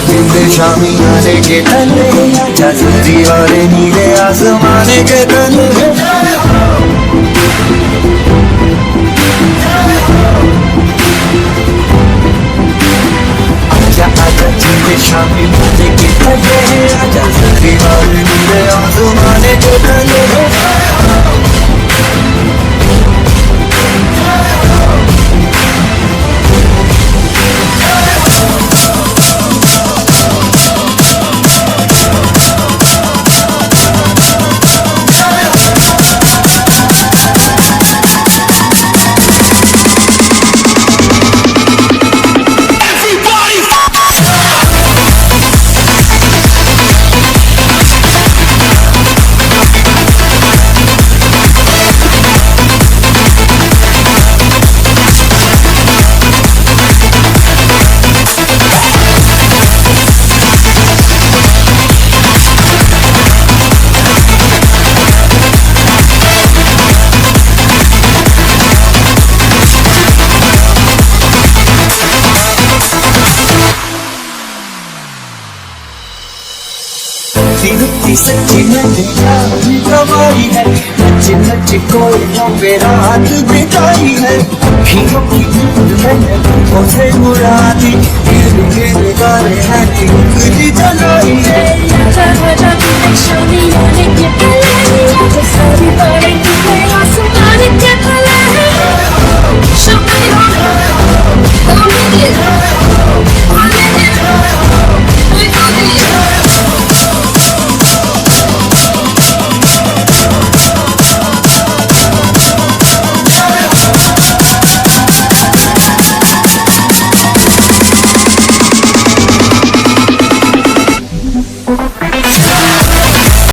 जिंदे शामी आने के तले आजा जल्दी और नीले आसमाने के तले आजा आजा जिंदे शामी आने के तले आजा जल्दी और नीले आसमाने के तले सच्ची नदी कमाई है नच नच कोयलों पे रात बिताई है खीरों की नींद मैंने मुझे उड़ा दी गिर गिर गाने हैं उंगली जलाई है आजा आजा तू show me your naked belly आजा सारी बातें